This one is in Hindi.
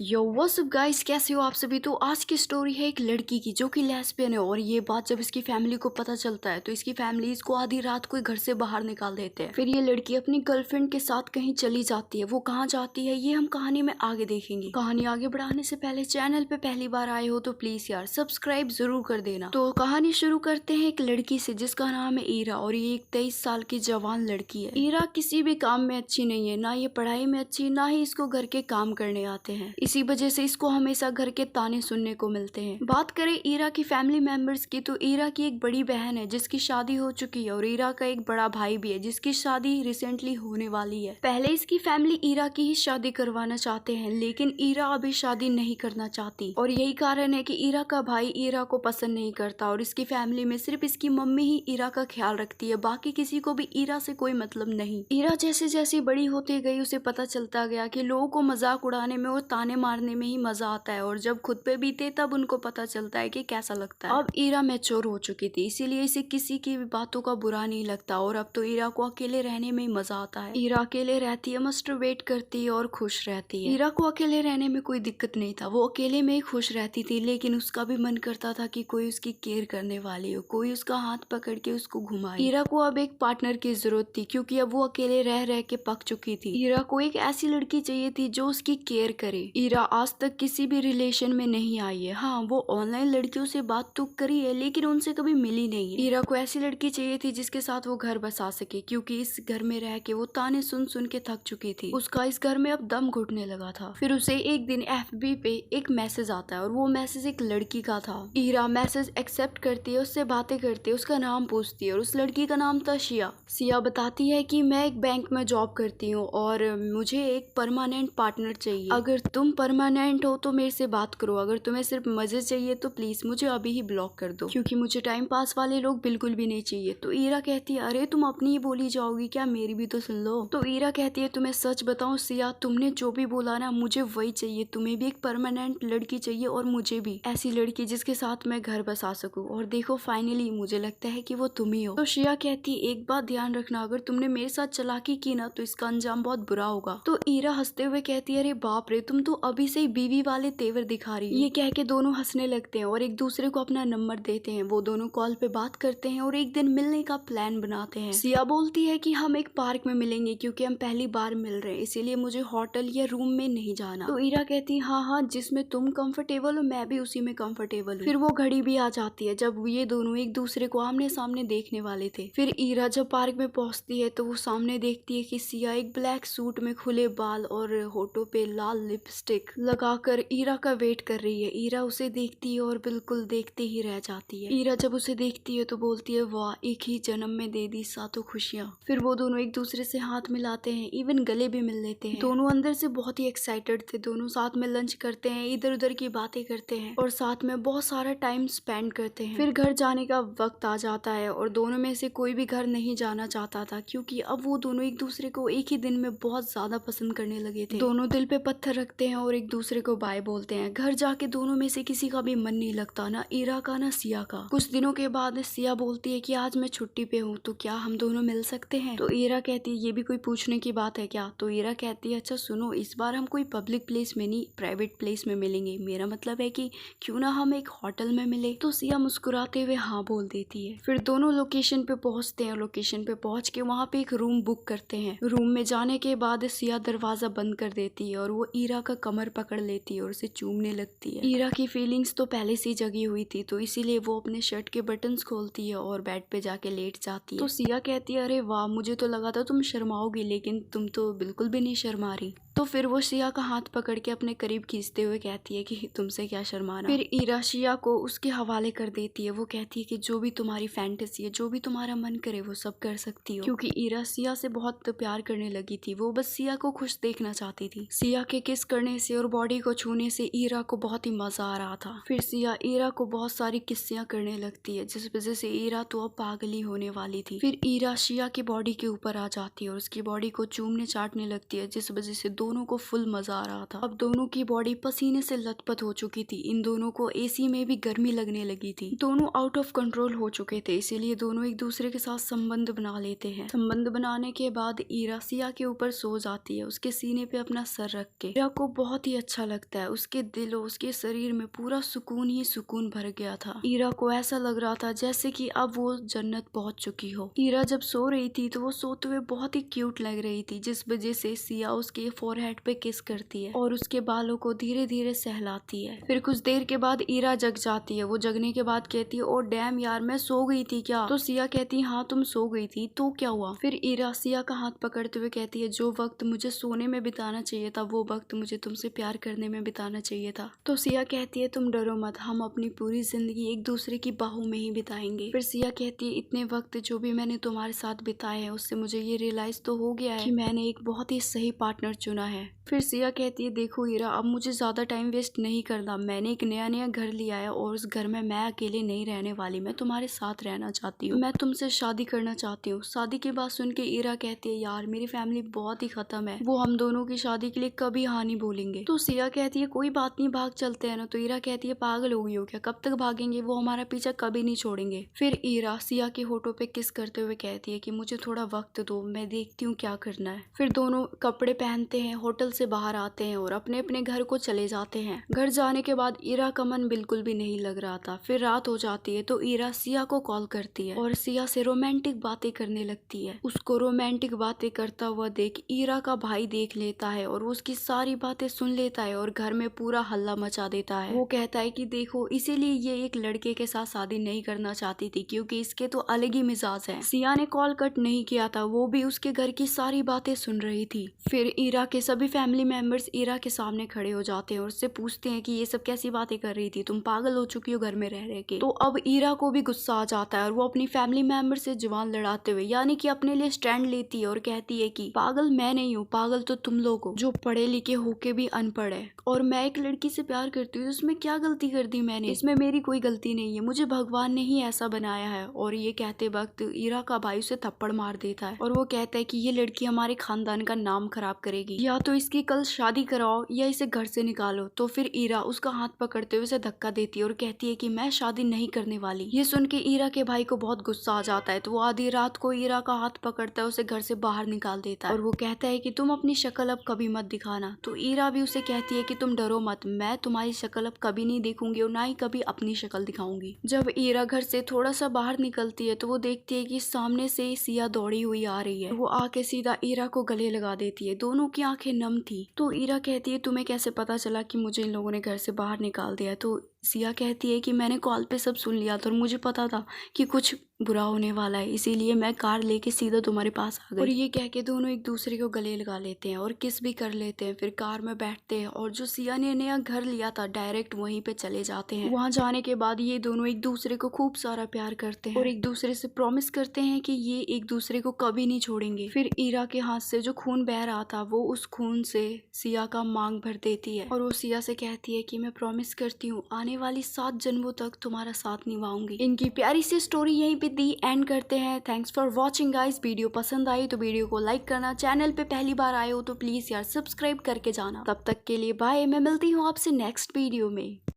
यो व्हाट्स अप गाइस, कैसे हो आप सभी। तो आज की स्टोरी है एक लड़की की जो कि लेस्बियन है। और ये बात जब इसकी फैमिली को पता चलता है तो इसकी फैमिली इसको आधी रात को घर से बाहर निकाल देते हैं। फिर ये लड़की अपनी गर्लफ्रेंड के साथ कहीं चली जाती है। वो कहाँ जाती है ये हम कहानी में आगे देखेंगे। कहानी आगे बढ़ाने से पहले चैनल पे पहली बार आए हो तो प्लीज यार सब्सक्राइब जरूर कर देना। तो कहानी शुरू करते हैं एक लड़की से जिसका नाम है ईरा। और ये एक 23 साल की जवान लड़की है। ईरा किसी भी काम में अच्छी नहीं है, ना ये पढ़ाई में अच्छी, ना ही इसको घर के काम करने आते हैं। इसी वजह से इसको हमेशा घर के ताने सुनने को मिलते हैं। बात करें ईरा की फैमिली मेंबर्स की तो ईरा की एक बड़ी बहन है जिसकी शादी हो चुकी है। और ईरा का एक बड़ा भाई भी है जिसकी शादी रिसेंटली होने वाली है। पहले इसकी फैमिली ईरा की ही शादी करवाना चाहते हैं, लेकिन ईरा अभी शादी नहीं करना चाहती। और यही कारण है कि ईरा का भाई ईरा को पसंद नहीं करता। और इसकी फैमिली में सिर्फ इसकी मम्मी ही ईरा का ख्याल रखती है, बाकी किसी को भी ईरा से कोई मतलब नहीं। ईरा जैसे जैसे बड़ी होती गई उसे पता चलता गया कि लोगों को मजाक उड़ाने में और ताने मारने में ही मजा आता है, और जब खुद पे बीते तब उनको पता चलता है कि कैसा लगता है। अब ईरा मैच्योर हो चुकी थी, इसीलिए इसे किसी की भी बातों का बुरा नहीं लगता। और अब तो ईरा को अकेले रहने में ही मजा आता है। ईरा अकेले रहती है, मस्टरबेट करती है और खुश रहती है। ईरा को अकेले रहने में कोई दिक्कत नहीं था, वो अकेले में ही खुश रहती थी। लेकिन उसका भी मन करता था कि कोई उसकी केयर करने वाली हो, कोई उसका हाथ पकड़ के उसको घुमाए। ईरा को अब एक पार्टनर की जरूरत थी, क्योंकि अब वो अकेले रह रह के पक चुकी थी। ईरा को एक ऐसी लड़की चाहिए थी जो उसकी केयर करे। ईरा आज तक किसी भी रिलेशन में नहीं आई है। हाँ, वो ऑनलाइन लड़कियों से बात तो करी है, लेकिन उनसे कभी मिली नहीं है। ईरा को ऐसी लड़की चाहिए थी जिसके साथ वो घर बसा सके, क्योंकि इस घर में रह के वो ताने सुन सुन के थक चुकी थी। उसका इस घर में अब दम घुटने लगा था। फिर उसे एक दिन FB पे एक मैसेज आता है, और वो मैसेज एक लड़की का था। ईरा मैसेज एक्सेप्ट करती है, उससे बातें करती है, उसका नाम पूछती है, और उस लड़की का नाम था सिया। सिया बताती है कि मैं एक बैंक में जॉब करती हूँ और मुझे एक परमानेंट पार्टनर चाहिए। अगर तुम परमानेंट हो तो मेरे से बात करो, अगर तुम्हें सिर्फ मजे चाहिए तो प्लीज मुझे अभी ही ब्लॉक कर दो, क्योंकि मुझे टाइम पास वाले लोग बिल्कुल भी नहीं चाहिए। तो ईरा कहती है, अरे तुम अपनी ही बोली जाओगी क्या, मेरी भी तो सुन लो। तो ईरा कहती है, तुम्हें सच बताऊं सिया, तुमने जो भी बोला ना मुझे वही चाहिए। तुम्हें भी एक परमानेंट लड़की चाहिए और मुझे भी ऐसी लड़की जिसके साथ मैं घर बसा सकूं। और देखो फाइनली मुझे लगता है कि वो तुम ही हो। तो सिया कहती है, एक बात ध्यान रखना, अगर तुमने मेरे साथ चालाकी की ना तो इसका अंजाम बहुत बुरा होगा। तो ईरा हंसते हुए कहती है, अरे बाप रे, तुम तो अभी से ही बीवी वाले तेवर दिखा रही हो। ये कह के दोनों हंसने लगते हैं और एक दूसरे को अपना नंबर देते हैं। वो दोनों कॉल पे बात करते हैं और एक दिन मिलने का प्लान बनाते हैं। सिया बोलती है कि हम एक पार्क में मिलेंगे, क्योंकि हम पहली बार मिल रहे हैं, इसीलिए मुझे होटल या रूम में नहीं जाना। तो ईरा कहती है, हाँ हाँ, जिसमें तुम कंफर्टेबल हो मैं भी उसी में कंफर्टेबल हूँ। फिर वो घड़ी भी आ जाती है जब ये दोनों एक दूसरे को आमने सामने देखने वाले थे। फिर ईरा जब पार्क में पहुंचती है तो वो सामने देखती है कि सिया एक ब्लैक सूट में खुले बाल और होठों पे लाल लिपस्टिक लगाकर ईरा का वेट कर रही है। ईरा उसे देखती है और बिल्कुल देखते ही रह जाती है। ईरा जब उसे देखती है तो बोलती है, वाह, एक ही जन्म में दे दी सातों खुशियां। फिर वो दोनों एक दूसरे से हाथ मिलाते हैं, इवन गले भी मिल लेते हैं। दोनों अंदर से बहुत ही एक्साइटेड थे। दोनों साथ में लंच करते हैं, इधर उधर की बातें करते हैं और साथ में बहुत सारा टाइम स्पेंड करते हैं। फिर घर जाने का वक्त आ जाता है और दोनों में से कोई भी घर नहीं जाना चाहता था, क्योंकि अब वो दोनों एक दूसरे को एक ही दिन में बहुत ज्यादा पसंद करने लगे थे। दोनों दिल पे पत्थर रखते हैं और एक दूसरे को बाय बोलते हैं। घर जाके दोनों में से किसी का भी मन नहीं लगता, ना ईरा का ना सिया का। कुछ दिनों के बाद सिया बोलती है कि आज मैं छुट्टी पे हूँ, तो क्या हम दोनों मिल सकते हैं। तो ईरा कहती है, ये भी कोई पूछने की बात है क्या। तो ईरा कहती है, अच्छा सुनो, इस बार हम कोई पब्लिक प्लेस में नहीं, प्राइवेट प्लेस में मिलेंगे। मेरा मतलब है कि क्यों ना हम एक होटल में मिले। तो सिया मुस्कुराते हुए हाँ बोल देती है। फिर दोनों लोकेशन पे पहुंचते हैं। लोकेशन पे पहुंच के वहाँ पे एक रूम बुक करते हैं। रूम में जाने के बाद सिया दरवाजा बंद कर देती है और वो ईरा का कमर पकड़ लेती है और उसे चूमने लगती है। ईरा की फीलिंग्स तो पहले से जगी हुई थी, तो इसीलिए वो अपने शर्ट के बटन्स खोलती है और बेड पे जाके लेट जाती है। तो सिया कहती है, अरे वाह, मुझे तो लगा था तुम शर्माओगी, लेकिन तुम तो बिल्कुल भी नहीं शर्मा रही। तो फिर वो सिया का हाथ पकड़ के अपने करीब खींचते हुए कहती है कि तुमसे क्या शर्माना। फिर ईरा सिया को उसके हवाले कर देती है। वो कहती है कि जो भी तुम्हारी फैंटेसी है, जो भी तुम्हारा मन करे वो सब कर सकती हो, क्योंकि ईरा सिया से बहुत प्यार करने लगी थी। वो बस सिया को खुश देखना चाहती थी। सिया के किस करने से और बॉडी को छूने से ईरा को बहुत ही मजा आ रहा था। फिर सिया ईरा को बहुत सारी किस्सियां करने लगती है, जिस वजह से ईरा तो अब पागल ही होने वाली थी। फिर ईरा सिया की बॉडी के ऊपर आ जाती है और उसकी बॉडी को चूमने चाटने लगती है, जिस वजह से दोनों को फुल मजा आ रहा था। अब दोनों की बॉडी पसीने से लथपथ हो चुकी थी। इन दोनों को एसी में भी गर्मी लगने लगी थी। दोनों आउट ऑफ कंट्रोल हो चुके थे, इसीलिए दोनों एक दूसरे के साथ संबंध बना लेते हैं। संबंध बनाने के बाद ईरा सिया के ऊपर सो जाती है, उसके सीने पे अपना सर रख के। ईरा को बहुत ही अच्छा लगता है, उसके दिल और उसके शरीर में पूरा सुकून ही सुकून भर गया था। ईरा को ऐसा लग रहा था जैसे कि अब वो जन्नत पहुंच चुकी हो। ईरा जब सो रही थी तो वो सोते हुए बहुत ही क्यूट लग रही थी, जिस वजह से सिया उसके फोरहेड पे किस करती है और उसके बालों को धीरे धीरे सहलाती है। फिर कुछ देर के बाद ईरा जग जाती है। वो जगने के बाद कहती है, ओ डैम यार, मैं सो गई थी क्या? तो सिया कहती है, हाँ तुम सो गई थी, तो क्या हुआ? फिर ईरा सिया का हाथ पकड़ते हुए कहती है, जो वक्त मुझे सोने में बिताना चाहिए था वो वक्त मुझे तुमसे प्यार करने में बिताना चाहिए था। तो सिया कहती है, तुम डरो मत, हम अपनी पूरी जिंदगी एक दूसरे की बाहों में ही बिताएंगे। फिर सिया कहती है, इतने वक्त जो भी मैंने तुम्हारे साथ बिताए हैं उससे मुझे ये रियलाइज तो हो गया है कि मैंने एक बहुत ही सही पार्टनर चुना है। फिर सिया कहती है, देखो ईरा, अब मुझे ज्यादा टाइम वेस्ट नहीं करना। मैंने एक नया नया घर लिया है और उस घर में मैं अकेले नहीं रहने वाली, मैं तुम्हारे साथ रहना चाहती हूँ। मैं तुमसे शादी करना चाहती हूँ। शादी की बात सुन के ईरा कहती है, यार मेरी फैमिली बहुत ही खत्म है, वो हम दोनों की शादी के लिए कभी हाँ नहीं बोलेंगे। तो सिया कहती है, कोई बात नहीं, भाग चलते हैं ना। तो ईरा कहती है, पागल हो गई हो क्या, कब तक भागेंगे, वो हमारा पीछा कभी नहीं छोड़ेंगे। फिर ईरा सिया के होठों पे किस करते हुए कहती है कि मुझे थोड़ा वक्त दो, मैं देखती हूँ क्या करना है। फिर दोनों कपड़े पहनते हैं, होटल से बाहर आते हैं और अपने अपने घर को चले जाते हैं। घर जाने के बाद ईरा का मन बिल्कुल भी नहीं लग रहा था। फिर रात हो जाती है तो ईरा सिया को कॉल करती है और सिया से रोमांटिक बातें करने लगती है। उसको रोमांटिक बातें करता हुआ देख ईरा का भाई देख लेता है और उसकी सारी बातें सुन लेता है और घर में पूरा हल्ला मचा देता है। वो कहता है कि देखो, इसीलिए ये एक लड़के के साथ शादी नहीं करना चाहती थी क्योंकि इसके तो अलग ही मिजाज है। सिया ने कॉल कट नहीं किया था, वो भी उसके घर की सारी बातें सुन रही थी। फिर ईरा के सभी फैमिली मेंबर्स ईरा के सामने खड़े हो जाते हैं और उससे पूछते हैं कि ये सब कैसी बातें कर रही थी, तुम पागल हो चुकी हो घर में रह रह के। तो अब ईरा को भी गुस्सा आ जाता है और वो अपनी फैमिली मेंबर से जुबान लड़ाते हुए यानी कि अपने लिए स्टैंड लेती है और कहती है कि पागल मैं नहीं हूँ, पागल तो तुम लोग हो जो पढ़े लिखे होके भी अनपढ़ है, और मैं एक लड़की से प्यार करती हूँ, उसमें क्या गलती कर दी मैंने, इसमें मेरी कोई गलती नहीं है, मुझे भगवान ने ही ऐसा बनाया है। और ये कहते वक्त ईरा का भाई उसे थप्पड़ मार देता है और वो कहता है कि ये लड़की हमारे खानदान का नाम खराब करेगी, या तो इसकी कल शादी कराओ या इसे घर से निकालो। तो फिर ईरा उसका हाथ पकड़ते हुए उसे धक्का देती है और कहती है कि मैं शादी नहीं करने वाली। ये सुन के ईरा के भाई को बहुत गुस्सा आ जाता है, तो वो आधी रात को ईरा का हाथ पकड़ता है, उसे घर से बाहर निकाल देता है और वो कहता है कि तुम अपनी शक्ल अब कभी मत दिखाना। तो ईरा भी उसे कहती है कि तुम डरो मत, मैं तुम्हारी शक्ल अब कभी नहीं देखूंगी और ना ही कभी अपनी शक्ल दिखाऊंगी। जब ईरा घर से थोड़ा सा बाहर निकलती है तो वो देखती है कि सामने से सिया दौड़ी हुई आ रही है। वो आके सीधा ईरा को गले लगा देती है, दोनों की आंखें नम थी। तो ईरा कहती है, तुम्हें कैसे पता चला कि मुझे इन लोगों ने घर से बाहर निकाल दिया? तो सिया कहती है कि मैंने कॉल पे सब सुन लिया था और मुझे पता था कि कुछ बुरा होने वाला है, इसीलिए मैं कार लेके सीधा तुम्हारे पास आ गई। और ये कह के दोनों एक दूसरे को गले लगा लेते हैं और किस भी कर लेते हैं। फिर कार में बैठते हैं और जो सिया ने नया घर लिया था डायरेक्ट वहीं पे चले जाते हैं। वहां जाने के बाद ये दोनों एक दूसरे को खूब सारा प्यार करते हैं और एक दूसरे से प्रॉमिस करते हैं कि ये एक दूसरे को कभी नहीं छोड़ेंगे। फिर ईरा के हाथ से जो खून बह रहा था वो उस खून से सिया का मांग भर देती है और वो सिया से कहती है कि मैं प्रॉमिस करती हूँ आने वाली 7 जन्मों तक तुम्हारा साथ निभाऊंगी। इनकी प्यारी सी स्टोरी यहीं पे दी एंड करते हैं। Thanks for watching guys. Video पसंद आई तो वीडियो को लाइक करना, चैनल पे पहली बार आए हो तो प्लीज यार सब्सक्राइब करके जाना। तब तक के लिए बाय, मैं मिलती हूँ आपसे नेक्स्ट वीडियो में।